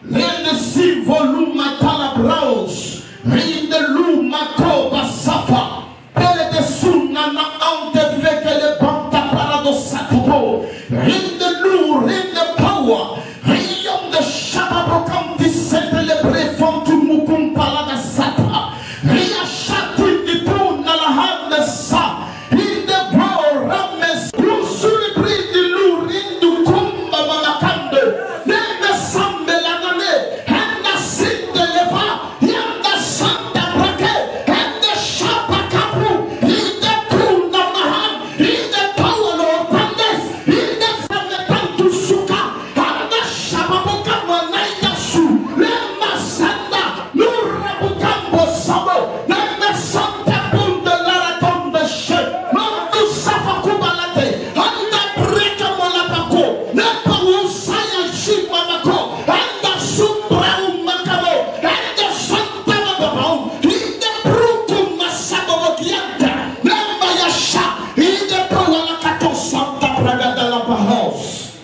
Rende si volu matala braos. Rinde lu mako basafa. Pele de sunana ante veke le banta parado sakubo. Rinde lu, rinde power. Riyom de shababokam di sete le brefam tu mukum palada sata. Riya shatu di tu nalahande sa. Rinde bro rames. Lusuli brindi lu rindu kumba malakande. Rinde sambe lanane. Henda sinde leva. Yanda santa brake. Henda shapa kapu. Rinde tu namahan. Rinde pawalo pandes. Rinde fame tantu suka. Henda shapa bokama naida su. Lema sanda. Nura bukambo sabo. Lema santa bunde lara tombe she. Mandu safa kubalate. Henda breka molapako. Nepa usaya shima mako. Henda sumbra umakamo. Henda santa mababao. Rinde bruku masabo mokianta. Lema yasha. Rinde pawala kato santa bragada la bahos.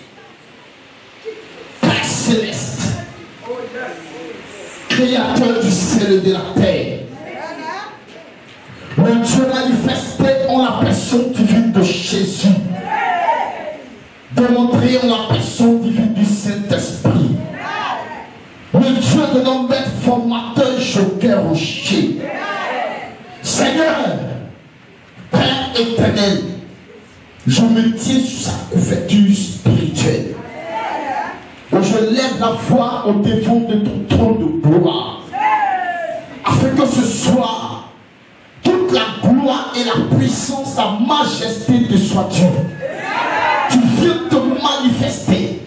Père céleste, créateur du ciel et de la terre, le Dieu manifesté en la personne divine de Jésus, démontré en la personne divine du Saint-Esprit, le Dieu de nos maîtres formateurs, Joker Rocher. Seigneur, Père éternel, je me tiens sous sa couverture spirituelle. Et je lève la voix au devant de ton trône de gloire, afin que ce soir, toute la gloire et la puissance, la majesté te soient dues. Tu viens te manifester.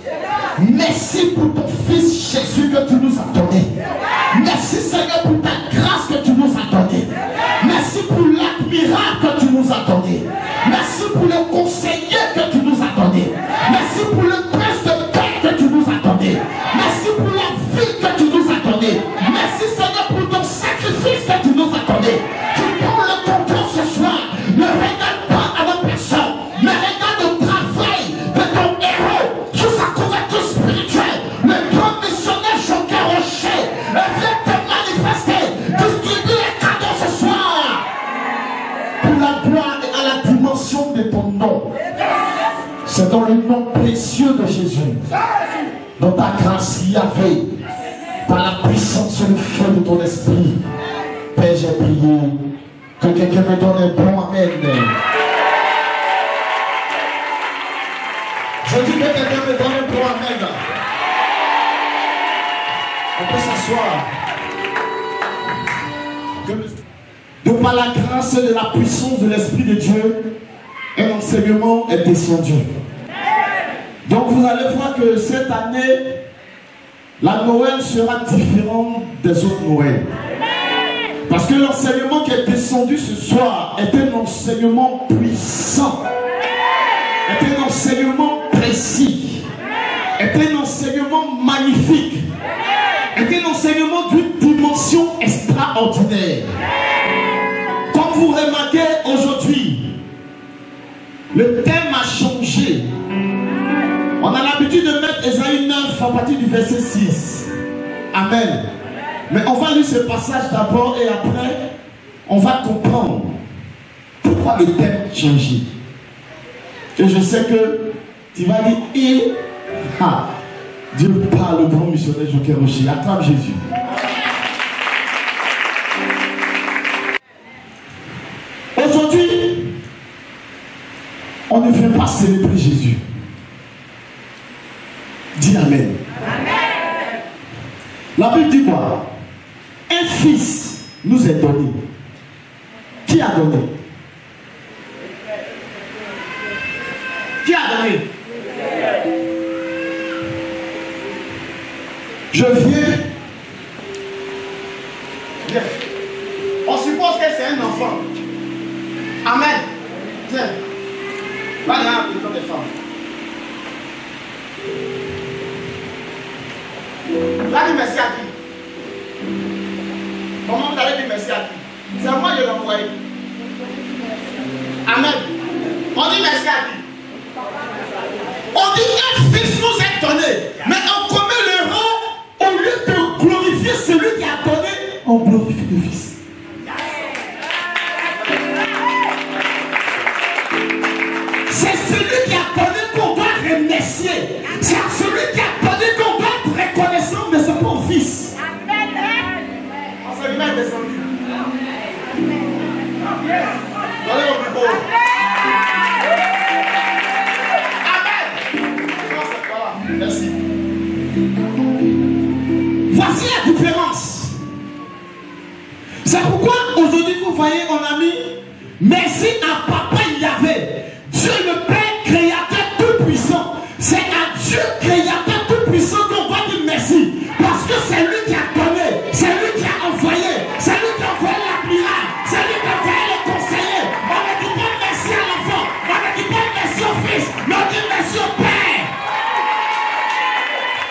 Merci pour ton Fils Jésus que tu nous as donné. Merci Seigneur pour ta grâce que tu nous as donnée. Merci pour l'admirable que tu nous as donné. Merci pour le conseiller que tu nous as donné. Merci pour le prince de paix que tu nous as donné. Merci pour la vie que tu nous as donnée. Merci Seigneur pour ton sacrifice que tu nous as donné. Tu prends le contrôle ce soir. Ne regarde pas à la personne, mais regarde le travail de ton héros sous sa couverture spirituelle. Le grand missionnaire Joker Rocher vient te manifester. Distribue les cadeaux ce soir pour la gloire et à la dimension de ton nom. C'est dans le nom précieux de Jésus, dans ta grâce Yahvé, par la puissance et le feu de ton esprit. Père, j'ai prié. Que quelqu'un me donne un bon amen. Je dis que quelqu'un me donne un bon amen. On peut s'asseoir. De par la grâce et de la puissance de l'Esprit de Dieu, un enseignement est descendu. Donc vous allez voir que cette année, la Noël sera différente des autres Noëls. Parce que l'enseignement qui est descendu ce soir est un enseignement puissant, est un enseignement précis, est un enseignement magnifique, est un enseignement d'une dimension extraordinaire. Comme vous remarquez aujourd'hui, le thème a changé. On a l'habitude de mettre Ésaïe 9 à partir du verset 6. Amen. Mais on va lire ce passage d'abord et après, on va comprendre pourquoi le thème a changé. Et je sais que tu vas dire, Dieu parle au grand missionnaire Joker Rocher. Acclame Jésus. Aujourd'hui, on ne vient pas célébrer Jésus. Dis Amen. Amen. La Bible dit quoi? Un fils nous est donné. Qui a donné? Qui a donné? Je viens. On suppose que c'est un enfant. Amen. Tiens. Va dans la prison des femmes. Va dire merci à qui? Comment vous allez dire merci à qui? C'est moi qui l'ai envoyé. Amen. On dit merci à qui? On dit un fils nous est donné. Mais on commet l'erreur au lieu on glorifie le Fils. C'est celui qui a donné qu'on doit remercier. C'est à celui qui a donné qu'on doit être reconnaissant, mais c'est pas au Fils. Amen. Merci. Voici la différence. C'est pourquoi aujourd'hui vous voyez, on a mis merci à Papa Yahvé, Dieu le Père créateur tout puissant. C'est à Dieu créateur tout puissant qu'on va dire merci. Parce que c'est lui qui a donné, c'est lui qui a envoyé, c'est lui qui a envoyé l'admirable, c'est lui qui a envoyé les conseillers. On ne dit pas merci à l'enfant, on ne dit pas merci au Fils, mais on dit merci au Père.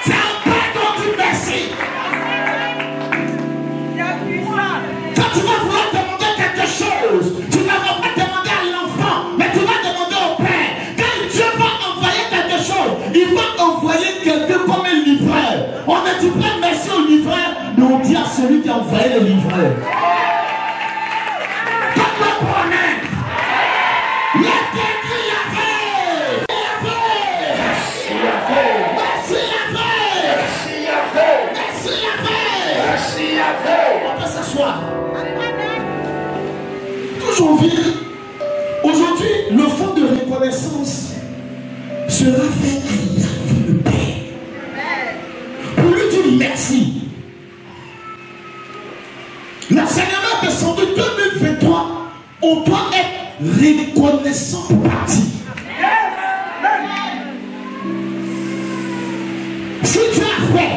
C'est au Père qu'on dit merci. Quand tu vas vouloir demander quelque chose, tu ne vas pas demander à l'enfant, mais tu vas demander au Père. Quand Dieu va envoyer quelque chose, il va envoyer quelqu'un comme un livreur. On ne dit pas merci au livreur, mais on dit à celui qui a envoyé le livreur. Donne-moi pour Amen. On peut s'asseoir. Toujours vivre. Aujourd'hui, le fond de reconnaissance sera fait à Yahvé le Père. Pour lui dire merci. L'enseignement descendu 2023, on doit être reconnaissant pour partir. Si tu as fait,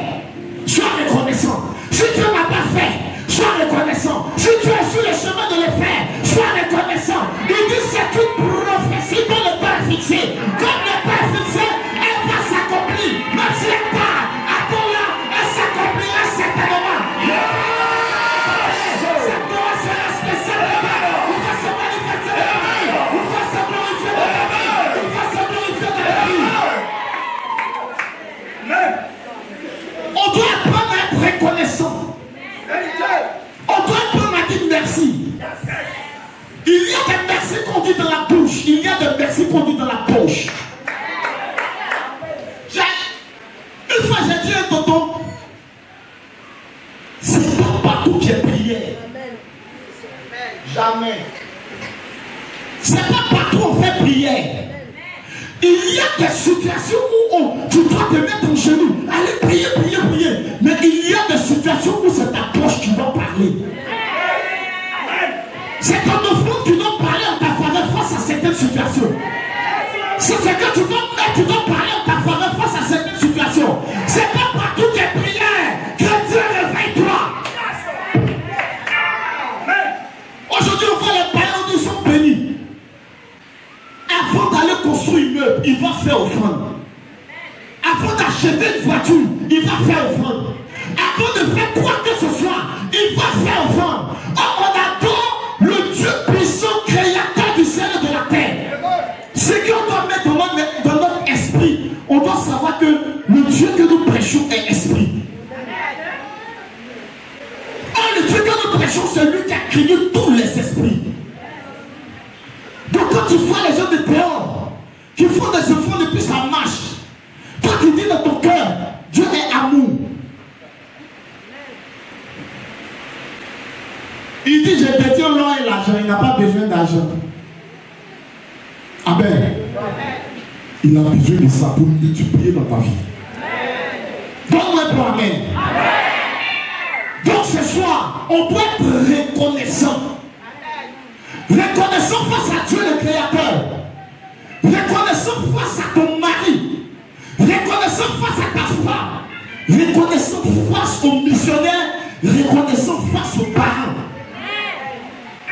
sois reconnaissant. Si tu n'as pas fait, sois reconnaissant. Si tu es sur le chemin de le faire, sois reconnaissant. Il dit c'est une prophétie dont le Père fixé. Comme le Père fixé, elle va s'accomplir. Même si elle part, attends-la, elle s'accomplira certainement. Cette gloire sera spéciale. Il va se manifester de la vie. Il va se glorifier de la vie. Il va se glorifier de la vie. On doit apprendre à être reconnaissant. On doit apprendre à dire merci. Il y a des merci qu'on dit dans la bouche. Il y a des merci qu'on dit dans la poche. Une fois j'ai dit à un tonton, c'est pas partout qui est prière. Jamais. C'est pas partout on fait prière. Il y a des situations où tu dois te mettre en genoux. Allez prier, prier, prier. Mais il y a des situations où c'est ta poche qui doit parler. C'est ton offrande qui doit parler en ta faveur face à certaines situations. C'est ce que tu dois mettre, tu dois parler en ta faveur face à certaines situations. C'est pas partout tes prières que Dieu réveille-toi. Aujourd'hui, on voit les païens qui sont bénis. Avant d'aller construire une immeuble, il va faire offrande. Avant d'acheter une voiture, il va faire offrande. Avant de faire quoi que ce soit, il va faire offrande. Or, on adore le Dieu puissant, créateur du ciel et de la terre. Ce qu'on doit mettre dans notre esprit, on doit savoir que le Dieu que nous prêchons est esprit. Or, le Dieu que nous prêchons, c'est lui qui a créé tous les esprits. Donc quand tu vois les gens de dehors qui font des efforts depuis sa marche, toi tu dis dans ton cœur, Dieu est amour. Il dit, j'ai perdu l'or et l'argent, il n'a pas besoin d'argent. Amen. Il a besoin de ça pour multiplier dans ta vie. Donne-moi pour Amen. Donc ce soir, on doit être reconnaissant. Reconnaissant face à Dieu le Créateur. Reconnaissant face à ton mari. Reconnaissant face à ta femme. Reconnaissant face aux missionnaires. Reconnaissant face aux parents.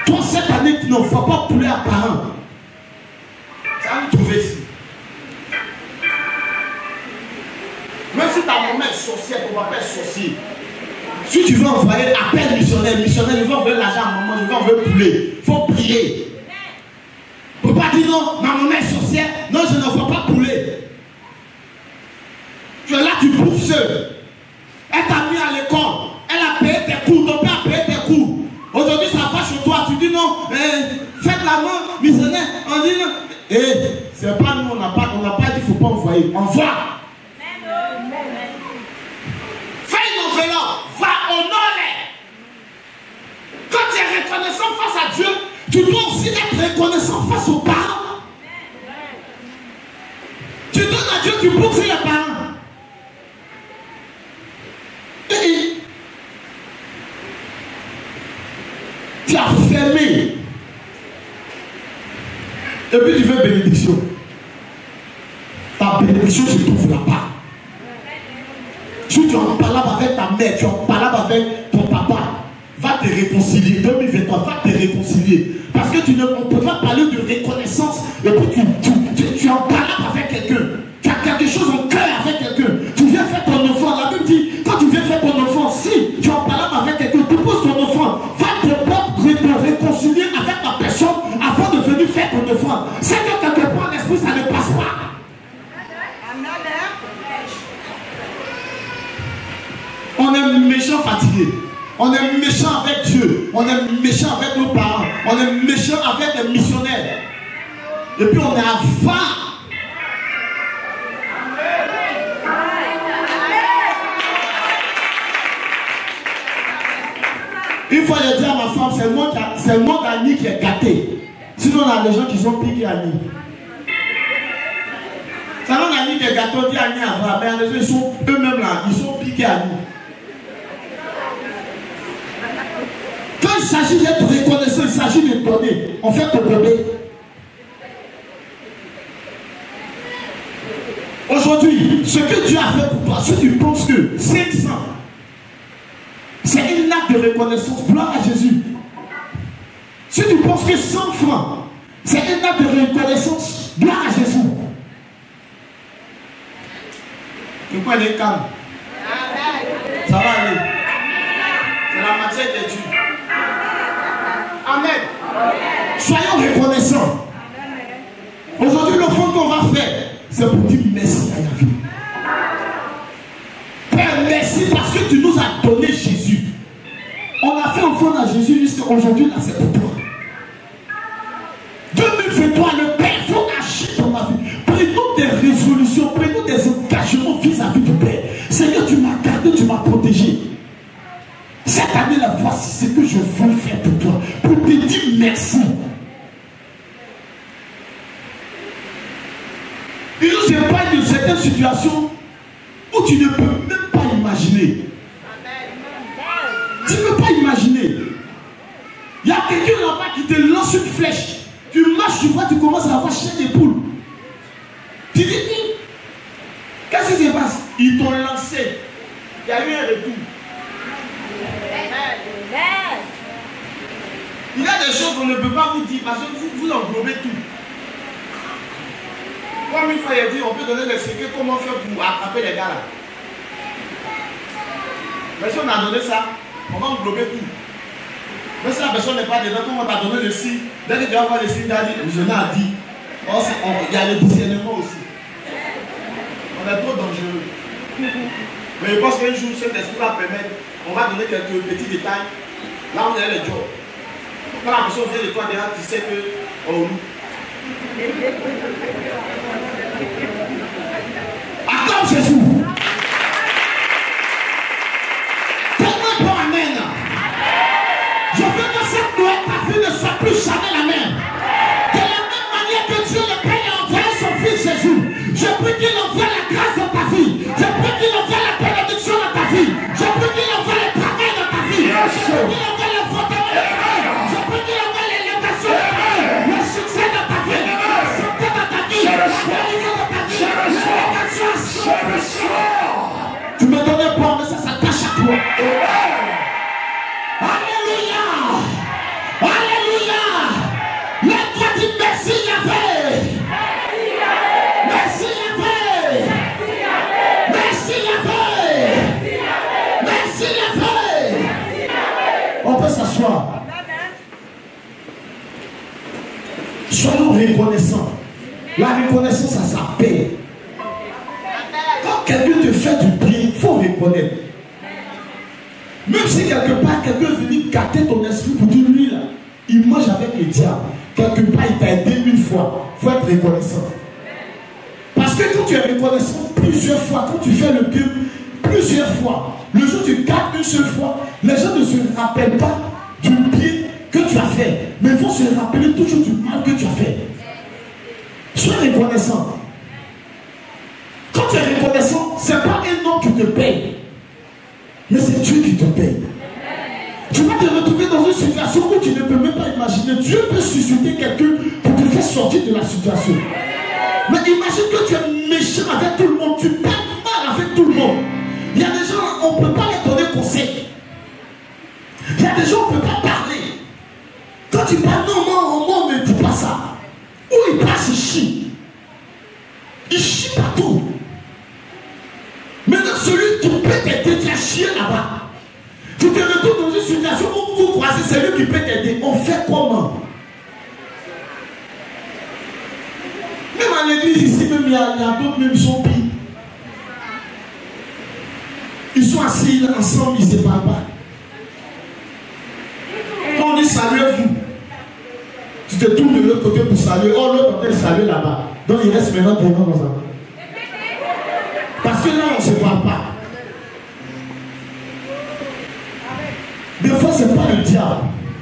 Toi cette année, tu ne vas pas pouler à parents. Ça va me trouver ici. Même si ta maman est sorcière, ton papa est sorcier. Si tu veux envoyer, appelle missionnaire, il va envoyer l'argent à maman, il va envoyer poulet. Il faut prier. Il ne faut pas dire non, ma maman est sorcière, non, je n'envoie pas poulet. Tu es là, tu bouffes seul. Elle t'a mis à l'école, elle a payé tes cours, ton père a payé tes On dit, c'est pas nous, on n'a pas dit qu'il ne faut pas envoyer. Envoie. Fais une enveloppe, va honorer. Quand tu es reconnaissant face à Dieu, tu dois aussi être reconnaissant face aux parents. Tu donnes à Dieu, tu poursuis les parents. Et tu as fermé. Et puis tu veux bénédiction. Ta bénédiction se trouve là-bas. Si tu en parles avec ta mère, tu en parles avec ton papa, va te réconcilier. 2023, va te réconcilier. Parce que on ne peut pas parler de reconnaissance et puis tu en parles avec quelqu'un. Tu as quelque chose en cœur avec quelqu'un. Tu viens faire ton enfant. La Bible dit, quand tu viens faire ton enfant, si tu en parles avec quelqu'un, tu poses ton enfant, va te réconcilier avec la personne avant de venir faire ton enfant. C'est que quelque part en esprit, ça ne passe pas. On est méchant fatigué. On est méchant avec Dieu. On est méchant avec nos parents. On est méchant avec les missionnaires. Et puis on est avare. Une fois, j'ai dit à ma femme, c'est le nom d'Annie qui est gâté. Sinon, on a des gens qui sont piqués Annie. C'est le nom d'Annie qui est gâté, on dit Annie avant. Mais les gens, ils sont eux-mêmes là, ils sont piqués Annie. Quand il s'agit d'être reconnaissant, il s'agit de donner. On fait ton bébé. Aujourd'hui, ce que Dieu a fait pour toi, si tu penses que 500, c'est un acte de reconnaissance, gloire à Jésus. Si tu penses que 100 francs, c'est un acte de reconnaissance, gloire à Jésus. Pourquoi elle est calme? Ça va aller. C'est la matière de Dieu. Amen. Soyons reconnaissants. Aujourd'hui, le fond qu'on va faire, c'est pour dire merci à la vie. Père, merci parce que tu nous as donné Jésus. On a fait offrande à Jésus jusqu'à aujourd'hui, là, c'est pour toi. 2023, le Père, il faut agir dans ma vie. Prenons des résolutions, prenons des engagements vis-à-vis du Père. Seigneur, tu m'as gardé, tu m'as protégé. Cette année, là, voici ce que je veux faire pour toi. Pour te dire merci. Il nous épargne de certaines situations où tu ne peux même pas imaginer. Tu ne peux pas imaginer. Il y a quelqu'un là-bas qui te lance une flèche. Tu marches, tu vois, tu commences à avoir chair de poule. Tu dis, qu'est-ce qui se passe? Ils t'ont lancé. Il y a eu un retour. Il y a des choses qu'on ne peut pas vous dire parce que vous englobez tout. Comme une fois il a dit, on peut donner des secrets, comment faire pour attraper les gars là. Mais si on a donné ça, on va englober tout. Mais si la personne n'est pas dedans, comme on t'a donné le signe, dès que tu vas voir le signe, tu as dit, je l'ai dit. Il y a le discernement aussi. On est trop dangereux. Mais je pense qu'un jour, cet esprit va permettre, on va donner quelques petits détails. Là, on est les jobs. Quand la personne vient de toi derrière, tu sais que, oh, acclame Jésus. Tellement bon, amen. Je veux que cette Noël, ta vie ne soit plus jamais la même. De la même manière que Dieu le Père a envoyé son Fils Jésus, je prie qu'il envoie la grâce dans ta vie. Je prie qu'il envoie la bénédiction dans ta vie. Je prie qu'il envoie le travail dans ta vie. Je prie qu'il envoie le fondement dans ta vie. Je prie qu'il envoie l'élévation dans ta vie. Le succès dans ta vie. La santé dans ta vie. La guérison dans ta vie. Tu me donnais pas, mais ça s'attache à toi. Alléluia. Alléluia. Lève-toi, dis merci Yahvé. Merci Yahvé. Merci Yahvé. Merci Yahvé. On peut s'asseoir. Soyons reconnaissants. La reconnaissance, ça s'appelle. Quand quelqu'un te fait du bien, il faut reconnaître. Même si quelque part, quelqu'un est venu gâter ton esprit pour dire lui là, il mange avec les diables. quelque part il t'a aidé une fois, il faut être reconnaissant. Parce que quand tu es reconnaissant plusieurs fois, quand tu fais le bien plusieurs fois, le jour où tu captes une seule fois, les gens ne se rappellent pas du bien que tu as fait, mais ils vont se rappeler toujours du mal que tu as fait. Sois reconnaissant. Quand tu es reconnaissant, ce n'est pas un homme qui te paye, mais c'est Dieu qui te paye. Tu vas te retrouver dans une situation où tu ne peux même pas imaginer. Dieu peut susciter quelqu'un pour te faire sortir de la situation. Mais imagine que tu es méchant avec tout le monde, tu parles mal avec tout le monde. Il y a des gens, on ne peut pas les donner conseil. Il y a des gens, on ne peut pas parler. Quand tu parles, non, ne dis pas ça. Où il passe, il chie. Il chie partout. Maintenant, celui qui peut t'aider, tu as chié là-bas. Tu te retrouves dans une situation où vous croisez celui qui peut t'aider. On fait comment? Même à l'église ici, même il y a d'autres, même ils sont pires. Ils sont assis ensemble, ils ne se parlent pas. Quand on dit saluez-vous, tu te tournes de l'autre côté pour saluer. Oh, l'autre côté saluer là-bas. Donc il reste maintenant des mains dans sa main. Parce que là, on ne se parle pas. Des fois, ce n'est pas le diable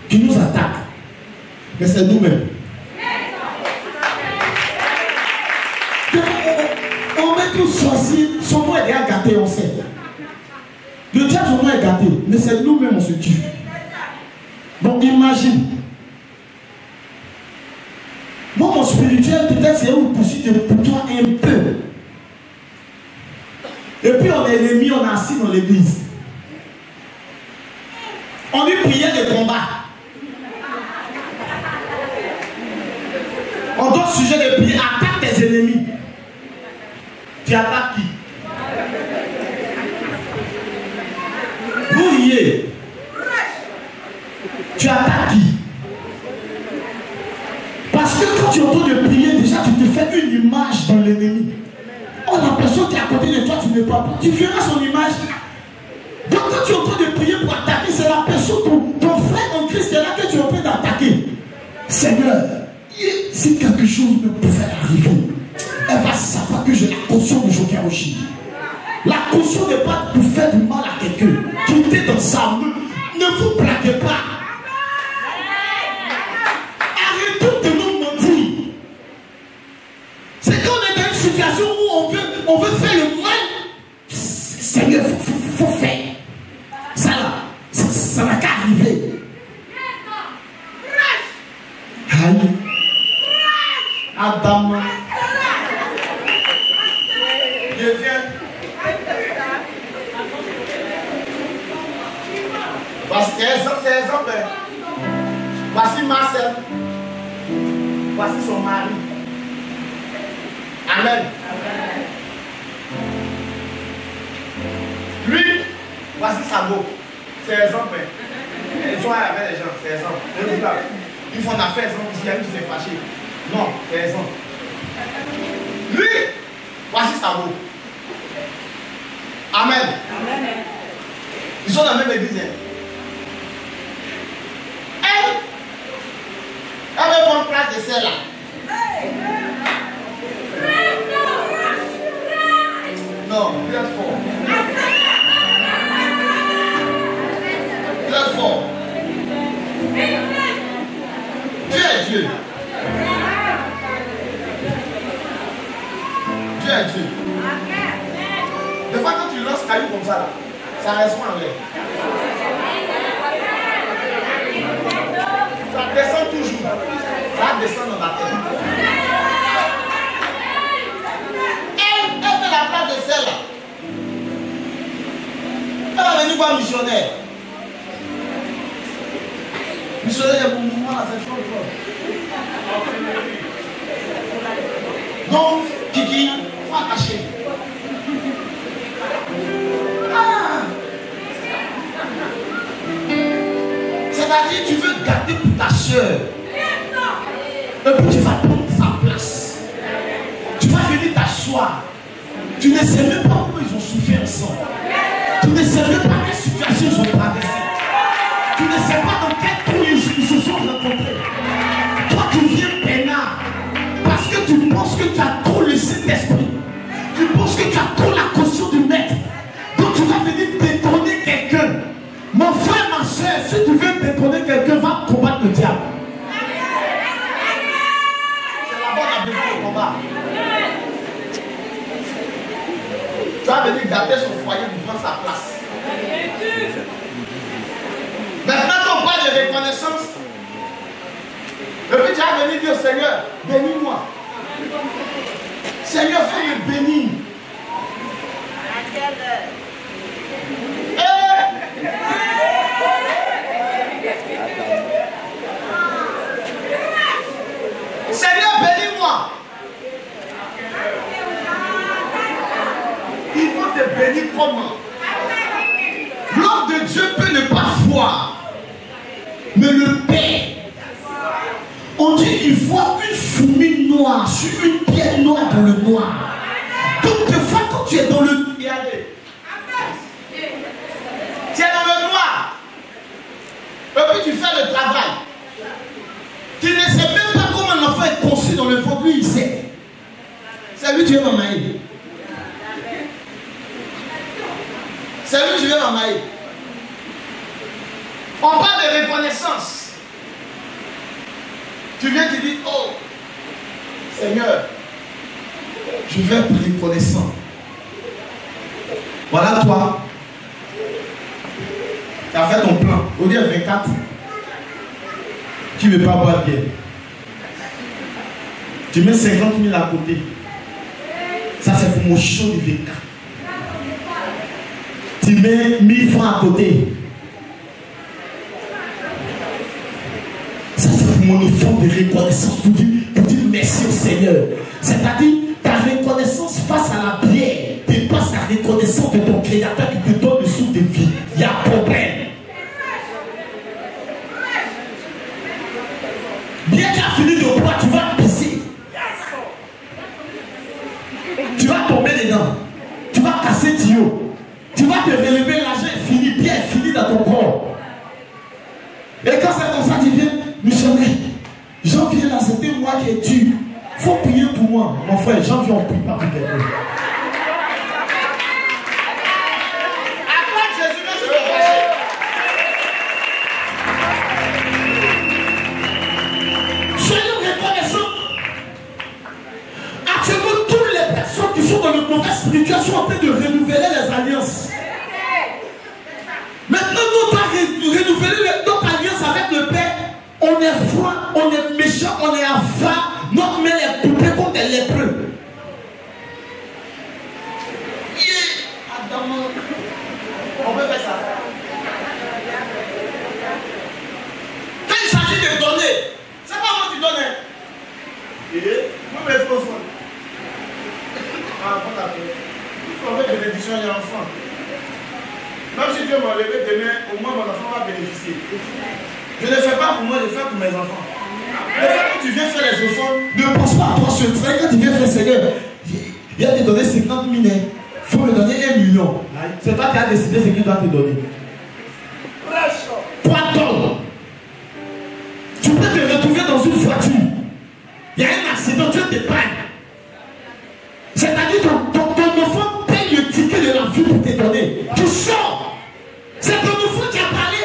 qui nous attaque, mais c'est nous-mêmes. On met tous choisir, son nom est déjà gâté, on sait. Le diable, son nom est gâté, mais c'est nous-mêmes, on se tue. Donc imagine. Moi, mon spirituel, peut-être c'est une possible pour toi un peu. Et puis on est ennemis, on est assis dans l'église. On dit prière de combat. On donne sujet de prière. Attaque tes ennemis. Tu attaques qui? Vous riez. Tu attaques qui? Parce que quand tu entends de prier, déjà tu te fais une image dans l'ennemi. Oh, la personne qui est à côté de toi, tu ne parles pas. Tu feras son image. Donc quand tu es en train de prier pour attaquer, c'est la personne, ton frère en Christ qui est là que tu es en train d'attaquer. Seigneur, si quelque chose me pouvait arriver, elle va savoir que j'ai la caution de Joker Oshi. La caution n'est pas de faire du mal à quelqu'un. Quittez dans sa main. Ne vous plaquez pas. Arrêtons de nous mentir. C'est quand on est dans une situation où on veut faire le mal. Seigneur, faut faire. Ça n'a qu'à arriver. Aïe. Adam. Je viens. Voici c'est exemple. Voici Marcel. Voici son mari. Amen. Lui, voici Sabo. C'est exemple. Ils sont avec les gens, c'est exemple. Ils font affaire, il y a qui s'est fâché. Non, c'est exemple. Lui, voici Sabo. Amen. Amen. Ils sont dans la même église. Elle veut prendre place de celle-là. Non, plus fort. Plus fort. Dieu est Dieu. Dieu est Dieu. Des fois, quand tu lances caillou comme ça, ça reste en l'air. Ça descend toujours. Ça descend dans la terre. Elle fait la place de celle-là. Elle va venir voir missionnaire. Missionnaire, il y a mon mouvement là, c'est fort. Donc, Kiki, faut attacher. C'est-à-dire, tu veux garder pour ta soeur. Et puis tu vas prendre sa place. Tu vas venir t'asseoir. Tu ne sais même pas comment ils ont souffert ensemble. Tu ne sais même pas quelle situation ils ont traversé. Tu ne sais pas dans quel trou ils se sont rencontrés. Toi, tu chair, si tu veux détrôner quelqu'un, va combattre le diable. C'est là-bas qu'on a besoin de combat. Tu vas venir gâter son foyer pour prendre sa place. Maintenant qu'on parle de reconnaissance, et puis tu vas venir dire au Seigneur, bénis-moi. Seigneur, fais-le bénir. Seigneur, bénis-moi. Il faut te bénir comment? L'homme de Dieu peut ne pas voir, mais le Père. On dit il voit une fourmi noire sur une pierre noire dans le noir. Donc des fois quand tu es dans le... Regardez. Tu es dans le noir. Et puis tu fais le travail. Tu ne sais même pas comment l'enfant est conçu dans le ventre. Lui il sait. C'est lui qui veut m'amailler. C'est lui qui veut m'amailler. On parle de reconnaissance. Tu viens, tu dis, oh, Seigneur, je vais être reconnaissant. Voilà toi. Tu as fait ton plan. Au lieu de 24, tu ne veux pas boire bien. Tu mets 50 000 à côté. Ça, c'est pour mon show du 24. Tu mets 1000 francs à côté. Ça, c'est pour mon effort de reconnaissance. Pour dire merci au Seigneur. C'est-à-dire, ta reconnaissance face à la bière dépasse la reconnaissance de ton Créateur qui te donne le souffle de vie. Il y a un problème. Bien qu'il a fini de boire, tu vas pisser. Tu vas tomber dedans. Tu vas casser tuyau. Tu vas te relever, l'argent est fini, bien est fini dans ton corps. Et quand c'est comme ça, tu viens, missionnaire, janvier là, c'était moi qui ai dû. Il faut prier pour moi. Mon frère, janvier, on ne prie pas pour quelqu'un. Après Jésus, je vais fâcher. Soyons reconnaissants. Actuellement, toutes les personnes qui sont dans le combat spirituel sont en train de renouveler les alliances. Maintenant, nous devons renouveler notre alliance avec le Père. On est froid, on est méchant, on est avare. Notre mère est coupée comme des lépreux. On peut faire ça. Quand il s'agit de donner, c'est pas moi qui donne. Moi, je fais au fond. Ah, bon, d'accord. Il faut faire des bénédictions à l'enfant. Même si Dieu m'a levé demain, au moins mon enfant va bénéficier. Je ne fais pas pour moi, je fais pour mes enfants. Mais quand tu viens faire les offrandes, ne pense pas à toi seul. Quand tu viens faire Seigneur, il a te donné 50 000. Il faut me donner 1 million. C'est toi qui as décidé ce qu'il doit te donner. 3 tonnes. Tu peux te retrouver dans une voiture. Il y a un accident, Dieu te prenne. C'est-à-dire que ton enfant paye le ticket de la vie pour te donner. Tu sors. C'est ton enfant qui a parlé.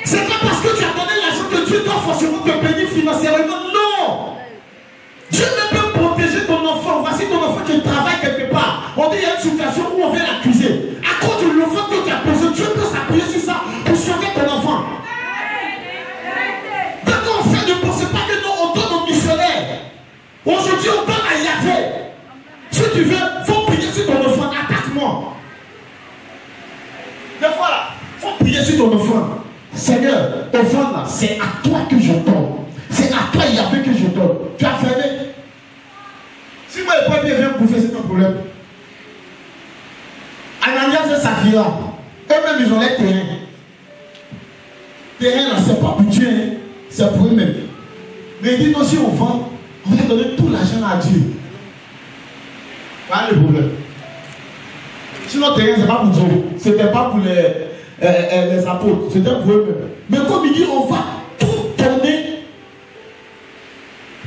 C'est pas parce que tu as donné l'argent que Dieu doit forcément te bénir financièrement. Non. Dieu ne peut protéger ton enfant. Voici ton enfant qui travaille quelque part. On dit qu'il y a une situation où on vient l'accuser. À cause de l'enfant que tu as posé, Dieu peut s'appuyer sur ça pour sauver ton enfant. Donc en fait, ne pensez pas que nous on donne aux missionnaires. Aujourd'hui, on donne à Yahvé. Si tu veux, il faut prier sur ton enfant. Attaque-moi. Des fois là, il faut prier sur ton enfant. Seigneur, enfant là, c'est à toi que je donne. C'est à toi Yahvé que je donne. Tu as fermé. Si moi le peuple vient bouffer, c'est ton problème. Ananias et Saphira, eux-mêmes ils ont les terrains. Terrain là, c'est pas pour Dieu, hein. C'est pour eux-mêmes. Mais ils disent non, si on vend, on va donner tout l'argent à Dieu. Pas le problème. Sinon, terrain, c'est pas pour Dieu. C'était pas pour les apôtres, c'était pour eux-mêmes. Mais comme il dit, on va tout donner.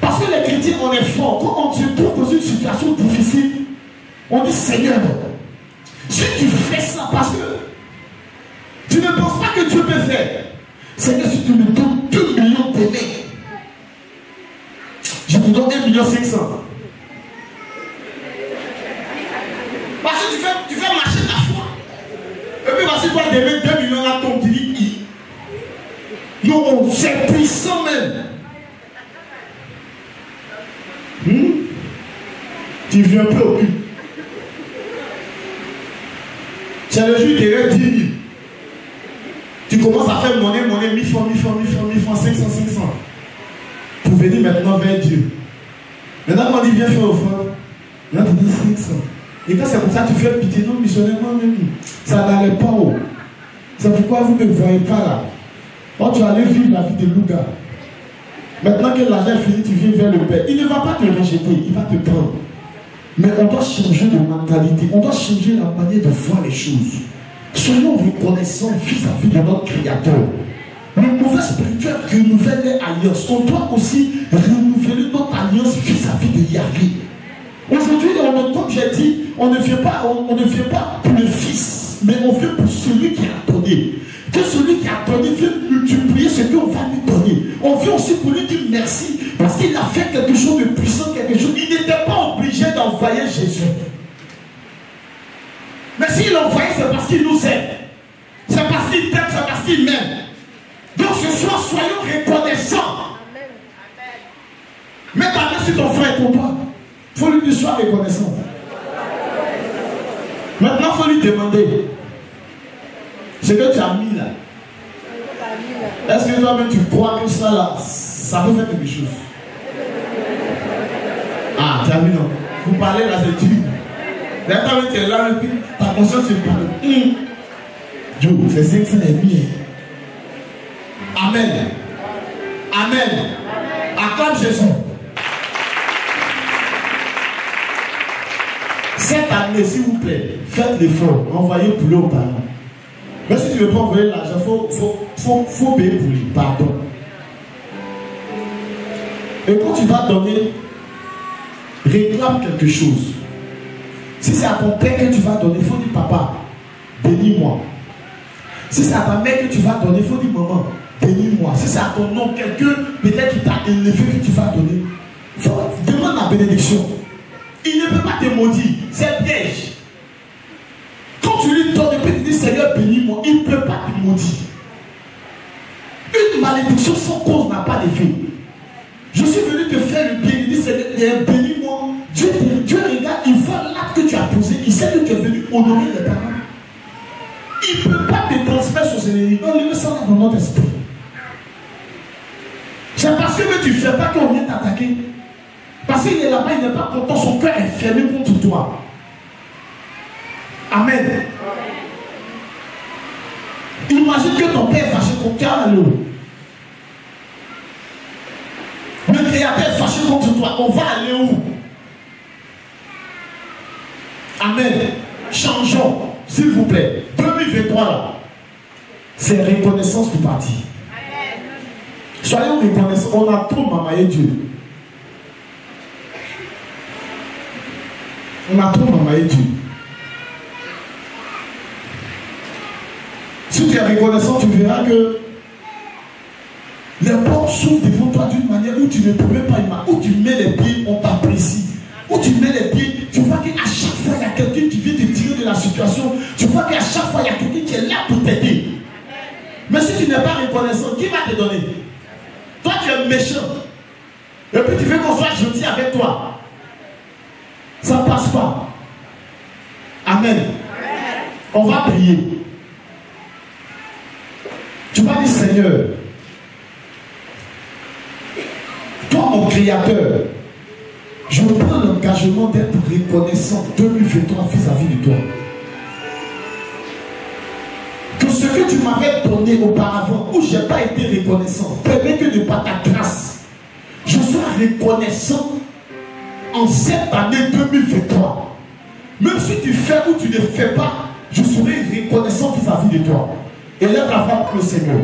Parce que les chrétiens, on est fort. Quand on se trouve dans une situation difficile, on dit Seigneur, si tu fais ça parce que tu ne penses pas que Dieu peut peux faire, c'est que si tu me donnes 2 millions d'aimer, je te donne 1,5 million. Parce que tu fais marcher ta foi. Et puis voici toi d'aimer 2 millions à ton dit. Non, c'est puissant même. Tu viens plus au cul. C'est le jour où tu es 10 000. Tu commences à faire monnaie, 1000 francs, 500. Pour venir maintenant vers Dieu. Maintenant, quand on dit viens faire offrande, là tu dis 500. Et quand c'est comme ça, tu fais pitié, non, missionnaire, moi-même, ça n'allait pas haut. C'est pourquoi vous ne me voyez pas là. Quand tu allais vivre la vie de Louga, maintenant que l'argent est fini, tu viens vers le Père. Il ne va pas te rejeter, il va te prendre. Mais on doit changer de mentalité, on doit changer la manière de voir les choses. Soyons reconnaissants vis-à-vis de notre Créateur. Le mouvement spirituel renouvelle les alliances. On doit aussi renouveler notre alliance vis-à-vis de Yahvé. Aujourd'hui, comme j'ai dit, on ne vient pas pour le Fils, mais on vient pour celui qui a donné. Que celui qui a donné vienne multiplier ce qu'on va lui donner. On vient aussi pour lui dire merci, parce qu'il a fait quelque chose de puissant, quelque chose. Il n'était pas obligé d'envoyer Jésus. Mais s'il l'envoyait, c'est parce qu'il nous aime. C'est parce qu'il t'aime, c'est parce qu'il m'aime. Donc ce soir, soyons reconnaissants. Mets ta main sur ton frère et ton toi. Il faut lui dire sois reconnaissant. Maintenant, il faut lui demander ce que tu as mis là. Est-ce que toi-même tu crois que ça là, ça peut faire quelque chose? Ah, tu as mis non. Vous parlez là, c'est tu. Maintenant, tu es là, et puis ta conscience se parle. Dieu, c'est 500 et demi. Amen. Amen. Acclame Jésus. Cette année, s'il vous plaît, faites l'effort, envoyez pour lui aux parents. Mais si tu ne veux pas envoyer l'argent, il faut payer pour lui. Pardon. Et quand tu vas donner, réclame quelque chose. Si c'est à ton père que tu vas donner, il faut dire papa, bénis-moi. Si c'est à ta mère que tu vas donner, il faut dire maman, bénis-moi. Si c'est à ton oncle, quelqu'un peut-être qui t'a élevé que tu vas donner, demande la bénédiction. Il ne peut pas te maudire, c'est piège. Quand tu lui donnes, et puis tu dis Seigneur, bénis-moi, il ne peut pas te maudire. Une malédiction sans cause n'a pas d'effet. Je suis venu te faire le bien, il dit Seigneur, bénis-moi. Dieu regarde, il voit l'acte que tu as posé, il sait que tu es venu honorer les parents. Il ne peut pas te transmettre sur ses ennemis. On le met ça dans notre esprit. C'est parce que tu ne fais pas qu'on vient t'attaquer. Parce qu'il est là-bas, il n'est pas content, son cœur est fermé contre toi. Amen. Imagine que ton père est fâché contre toi. Le Créateur est fâché contre toi. On va aller où? Amen. Changeons, s'il vous plaît. 2023 là, c'est reconnaissance pour partir. Soyons reconnaissants. On a trop mamaillé Dieu. On a trop mamaillé Dieu. Si tu es reconnaissant, tu verras que les portes s'ouvrent devant toi d'une manière où tu ne peux même pas imaginer. Où tu mets les pieds, on t'apprécie. Où tu mets les pieds, tu vois qu'à chaque fois, il y a quelqu'un qui vient te tirer de la situation. Tu vois qu'à chaque fois, il y a quelqu'un qui est là pour t'aider. Mais si tu n'es pas reconnaissant, qui va te donner? Toi, tu es méchant. Et puis tu veux qu'on soit gentil avec toi. Ça ne passe pas. Amen. On va prier. Tu vas dire Seigneur, toi mon Créateur, je prends l'engagement d'être reconnaissant 2023 vis-à-vis de toi. Que ce que tu m'avais donné auparavant, où je n'ai pas été reconnaissant, permets que de par ta grâce, je sois reconnaissant en cette année 2023. Même si tu fais ou tu ne fais pas, je serai reconnaissant vis-à-vis de toi. Élève la voix pour le Seigneur.